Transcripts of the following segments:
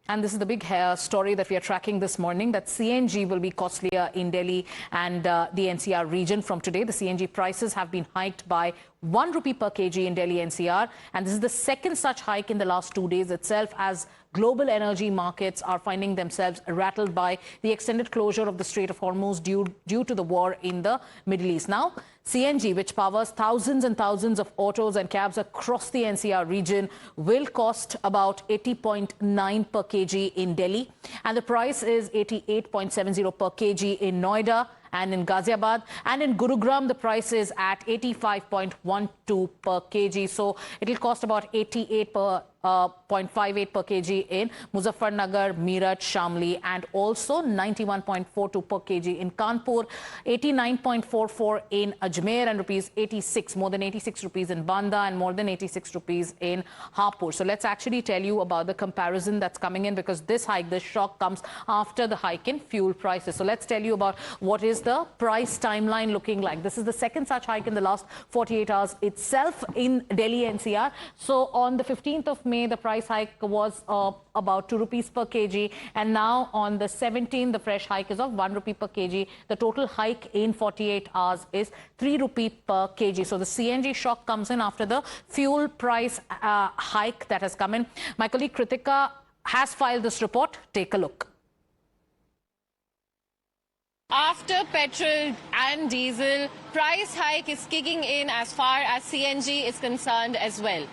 And this is the big story that we are tracking this morning, that CNG will be costlier in Delhi and the NCR region from today. The CNG prices have been hiked by 1 rupee per kg in Delhi-NCR. And this is the second such hike in the last 2 days itself, as global energy markets are finding themselves rattled by the extended closure of the Strait of Hormuz due to the war in the Middle East. Now, CNG, which powers thousands and thousands of autos and cabs across the NCR region, will cost about 80.9 per kg in Delhi. And the price is 88.70 per kg in Noida and in Ghaziabad. And in Gurugram, the price is at 85.12 per kg. So it'll cost about 88.58 per kg in Muzaffarnagar, Meerut, Shamli, and also 91.42 per kg in Kanpur, 89.44 in Ajmer, and rupees 86, more than 86 rupees in Banda, and more than 86 rupees in Hapur. So let's actually tell you about the comparison that's coming in, because this hike, this shock comes after the hike in fuel prices. So let's tell you about what is the price timeline looking like. This is the second such hike in the last 48 hours itself in Delhi NCR. So on the 15th of May, the price hike was about 2 rupees per kg, and now on the 17th, the fresh hike is of 1 rupee per kg. The total hike in 48 hours is 3 rupee per kg. So the CNG shock comes in after the fuel price hike that has come in. My colleague Kritika has filed this report. Take a look. After petrol and diesel, price hike is kicking in as far as CNG is concerned as well.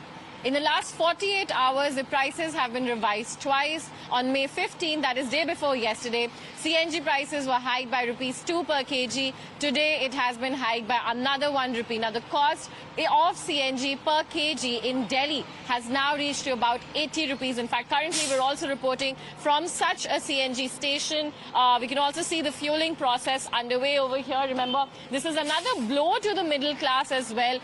In the last 48 hours, the prices have been revised twice. On May 15, that is day before yesterday, CNG prices were hiked by rupees 2 per kg. Today, it has been hiked by another 1 rupee. Now, the cost of CNG per kg in Delhi has now reached to about 80 rupees. In fact, currently, we're also reporting from such a CNG station. We can also see the fueling process underway over here. Remember, this is another blow to the middle class as well.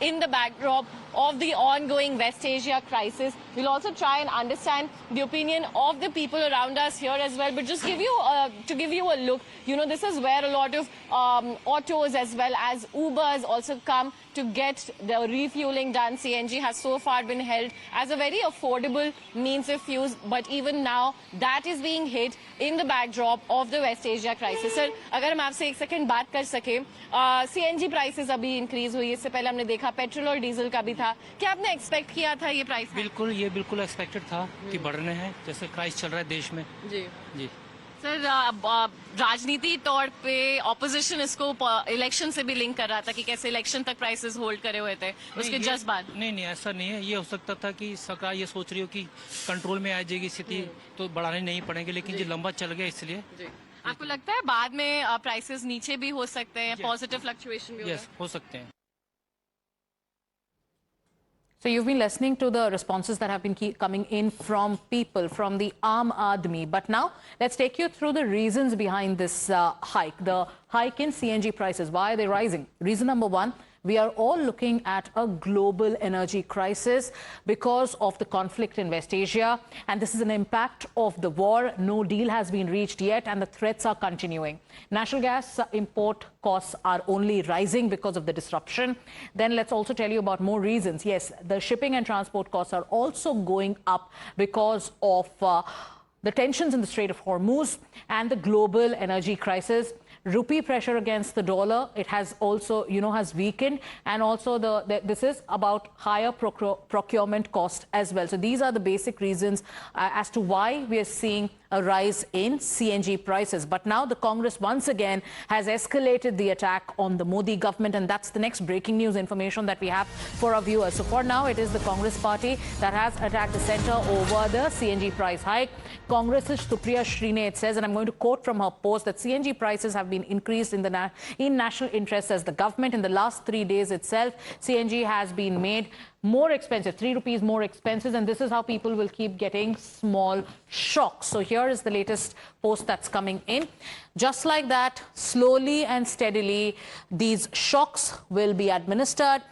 In the backdrop of the ongoing West Asia crisis, we'll also try and understand the opinion of the people around us here as well. But just to give you a look, you know, this is where a lot of autos as well as Ubers also come to get the refueling done. CNG has so far been held as a very affordable means of use, but even now that is being hit in the backdrop of the West Asia crisis. Sir, अगर हम आपसे एक second बात कर सके, CNG prices अभी increase हुई, इससे पहले हमने देखा पेट्रोल और डीजल का भी था. क्या आपने एक्सपेक्ट किया था ये प्राइस? बिल्कुल, ये बिल्कुल एक्सपेक्टेड था कि बढ़ रहे हैं, जैसे क्राइस चल रहा है देश में. जी जी सर, राजनीति तौर पे ऑपोजिशन इसको इलेक्शन से भी लिंक कर रहा था कि कैसे इलेक्शन तक प्राइसेस होल्ड करे हुए थे, उसके जस्ट बाद. नहीं, ऐसा नहीं है. ये हो सकता था कि सरकार ये सोच रही हो कि कंट्रोल में आ जाएगी स्थिति, तो बढ़ाने नहीं पड़ेंगे, लेकिन ये लंबा चल गया इसलिए. आपको लगता है बाद में प्राइसेस नीचे भी हो सकते हैं, पॉजिटिव फ्लक्चुएशन भी हो सकते हैं. So you've been listening to the responses that have been coming in from people, from the Aam Aadmi. But now let's take you through the reasons behind this hike, the hike in CNG prices. Why are they rising? Reason number one, we are all looking at a global energy crisis because of the conflict in West Asia. And this is an impact of the war. No deal has been reached yet, and the threats are continuing. Natural gas import costs are only rising because of the disruption. Then let's also tell you about more reasons. Yes, the shipping and transport costs are also going up because of the tensions in the Strait of Hormuz and the global energy crisis. Rupee pressure against the dollar, it has also, has weakened, and also this is about higher procurement cost as well. So these are the basic reasons as to why we are seeing a rise in CNG prices. But now the Congress once again has escalated the attack on the Modi government, and that's the next breaking news information that we have for our viewers. So for now, it is the Congress party that has attacked the centre over the CNG price hike. Congress's Supriya Srinath says, and I'm going to quote from her post, that CNG prices have been increased in national interest as the government. In the last 3 days itself, CNG has been made more expensive, 3 rupees more expensive, and this is how people will keep getting small shocks. So here is the latest post that's coming in. Just like that, slowly and steadily, these shocks will be administered.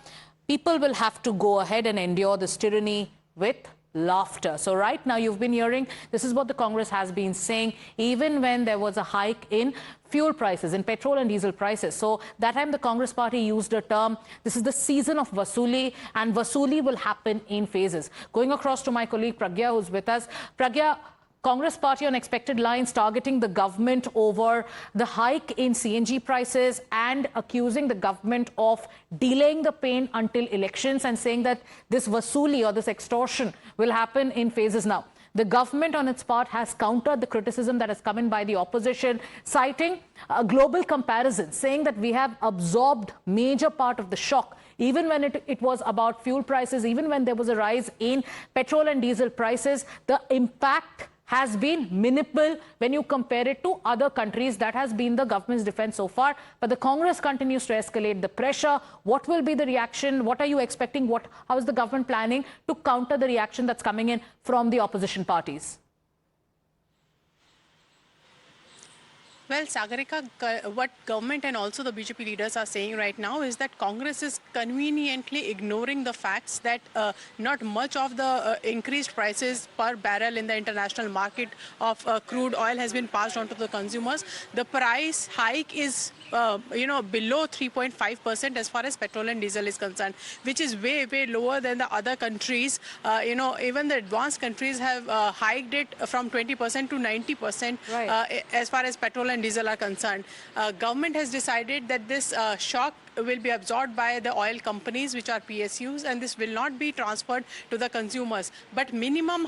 People will have to go ahead and endure this tyranny with laughter. So right now you've been hearing, this is what the Congress has been saying, even when there was a hike in fuel prices, in petrol and diesel prices. So that time the Congress party used a term, this is the season of Vasuli, and Vasuli will happen in phases. Going across to my colleague Pragya, who's with us. Pragya, Congress party on expected lines targeting the government over the hike in CNG prices and accusing the government of delaying the pain until elections and saying that this Vasuli or this extortion will happen in phases now. The government on its part has countered the criticism that has come in by the opposition, citing a global comparison, saying that we have absorbed major part of the shock. Even when it was about fuel prices, even when there was a rise in petrol and diesel prices, the impact has been minimal when you compare it to other countries. That has been the government's defense so far. But the Congress continues to escalate the pressure. What will be the reaction? What are you expecting? How is the government planning to counter the reaction that's coming in from the opposition parties? Well, Sagarika, what government and also the BJP leaders are saying right now is that Congress is conveniently ignoring the facts that not much of the increased prices per barrel in the international market of crude oil has been passed on to the consumers. The price hike is below 3.5% as far as petrol and diesel is concerned, which is way lower than the other countries. Even the advanced countries have hiked it from 20% to 90%, right, as far as petrol and diesel are concerned. Government has decided that this shock will be absorbed by the oil companies, which are PSUs, and this will not be transferred to the consumers. But minimum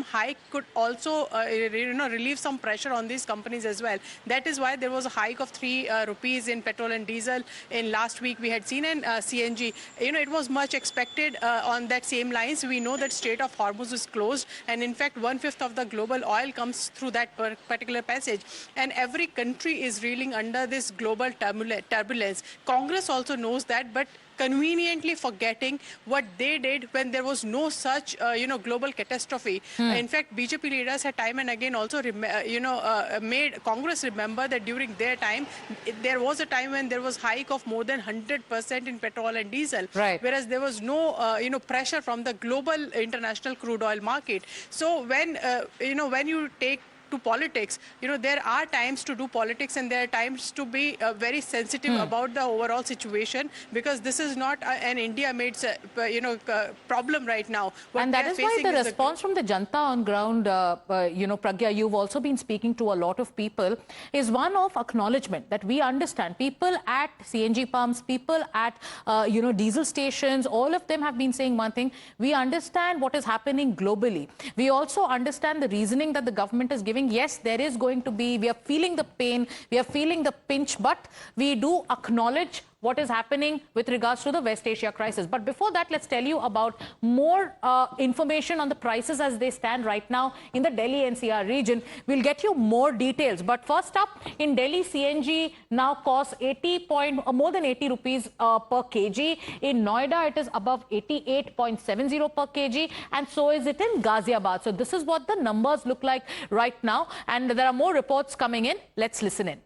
hike could also relieve some pressure on these companies as well. That is why there was a hike of 3 rupees in petrol and diesel in last week we had seen, and CNG. It was much expected on that same lines. We know that Strait of Hormuz is closed, and in fact 1/5 of the global oil comes through that particular passage, and every country is reeling under this global turbulence. Congress also knows that, but conveniently forgetting what they did when there was no such global catastrophe. In fact, BJP leaders had time and again also made Congress remember that during their time there was a time when there was hike of more than 100% in petrol and diesel, right, whereas there was no pressure from the global international crude oil market. So when you take to politics, there are times to do politics and there are times to be very sensitive about the overall situation, because this is not an India-made problem right now. What and that is why the response from the Janta on ground, Pragya, you've also been speaking to a lot of people, is one of acknowledgement that we understand. People at CNG pumps, people at diesel stations, all of them have been saying one thing: we understand what is happening globally. We also understand the reasoning that the government is giving. Yes, there is going to be, we are feeling the pain, we are feeling the pinch, but we do acknowledge what is happening with regards to the West Asia crisis. But before that, let's tell you about more information on the prices as they stand right now in the Delhi-NCR region. We'll get you more details. But first up, in Delhi, CNG now costs more than 80 rupees per kg. In Noida, it is above 88.70 per kg. And so is it in Ghaziabad. So this is what the numbers look like right now. And there are more reports coming in. Let's listen in.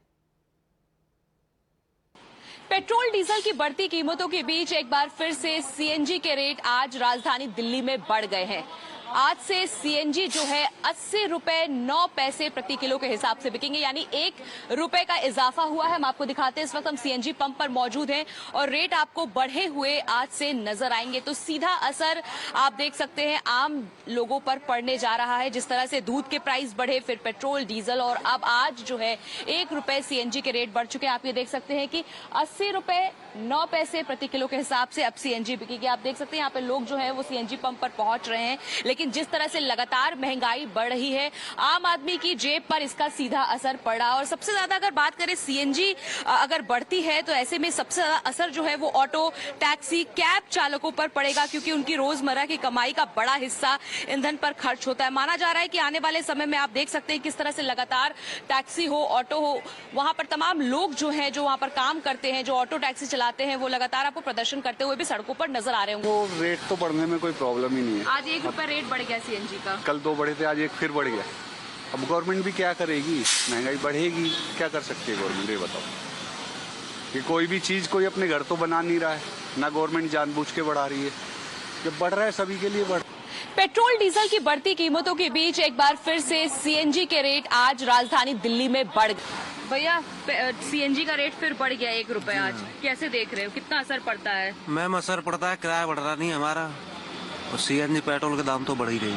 Petrol diesel की बढ़ती कीमतों के बीच एक बार फिर से CNG के rate आज राजधानी दिल्ली में बढ़ गए हैं। आज से सीएनजी जो है 80 रुपए 9 पैसे प्रति किलो के हिसाब से बिकेंगे, यानी 1 रुपए का इजाफा हुआ है। हम आपको दिखाते हैं, इस वक्त हम सीएनजी पंप पर मौजूद हैं और रेट आपको बढ़े हुए आज से नजर आएंगे। तो सीधा असर आप देख सकते हैं आम लोगों पर पड़ने जा रहा है। जिस तरह से दूध के प्राइस बढ़े, फिर पेट्रोल, डीजल और अब आज जो है 1 रुपए सीएनजी के रेट बढ़ चुके हैं। आप ये देख सकते हैं कि 80 रुपए 9 पैसे प्रति किलो के हिसाब से अब सीएनजी बिकेगी। आप देख सकते हैं यहाँ पे लोग जो है वो सीएनजी पंप पर पहुंच रहे हैं, लेकिन जिस तरह से लगातार महंगाई बढ़ रही है, आम आदमी की जेब पर इसका सीधा असर पड़ा। और सबसे ज्यादा अगर बात करें सीएनजी अगर बढ़ती है तो ऐसे में सबसे ज्यादा असर जो है वो ऑटो, टैक्सी, कैब चालकों पर पड़ेगा, क्योंकि उनकी रोजमर्रा की कमाई का बड़ा हिस्सा ईंधन पर खर्च होता है। माना जा रहा है कि आने वाले समय में आप देख सकते हैं किस तरह से लगातार टैक्सी हो, ऑटो हो, वहां पर तमाम लोग जो हैं जो वहां पर काम करते हैं, जो ऑटो टैक्सी चलाते हैं, वो लगातार आपको प्रदर्शन करते हुए भी सड़कों पर नजर आ रहे होंगे। वो रेट तो बढ़ने में कोई प्रॉब्लम ही नहीं है। आज 1 रुपए रेट बढ़ गया सीएनजी का, कल 2 बढ़े थे, आज 1 फिर बढ़ गया। अब गवर्नमेंट भी क्या करेगी, महंगाई बढ़ेगी, क्या कर सकती है गवर्नमेंट, ये बताओ। कि कोई भी चीज कोई अपने घर तो बना नहीं रहा है, ना गवर्नमेंट जानबूझ के बढ़ा रही है। जब बढ़ रहा है सभी के लिए बढ़ पेट्रोल डीजल की बढ़ती कीमतों के बीच एक बार फिर से सीएनजी के रेट आज राजधानी दिल्ली में बढ़ गए। भैया सीएनजी का रेट फिर बढ़ गया 1 रुपए आज, कैसे देख रहे हो, कितना असर पड़ता है? मैम असर पड़ता है, किराया बढ़ रहा नहीं हमारा, और सीएनजी पेट्रोल के दाम तो बढ़ ही रही,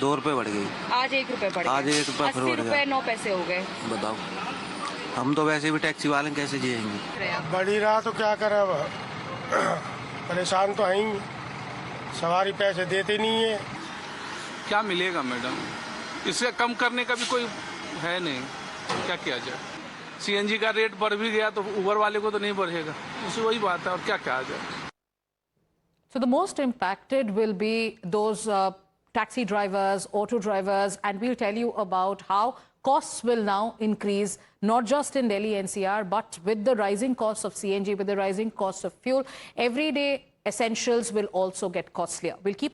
2 रुपए बढ़ गई। आज 1 रुपए बढ़ गया, आज 1 रुपए फिर बढ़ गया, 80 रुपए 9 पैसे हो गए। बताओ, हम तो वैसे भी टैक्सी वाले कैसे जिएंगे? बढ़ी रहा तो क्या करे, अब परेशान तो हैं ही, सवारी पैसे देते नहीं है। क्या मिलेगा मैडम, इससे कम करने का भी कोई है नहीं, क्या किया जाए। सीएनजी का रेट बढ़ भी गया तो उबर वाले को तो नहीं बढ़ेगा, उससे वही बात है, और क्या किया जाए। So the most impacted will be those taxi drivers, auto drivers, and we'll tell you about how costs will now increase, not just in Delhi-NCR, but with the rising costs of CNG, with the rising costs of fuel, everyday essentials will also get costlier. We'll keep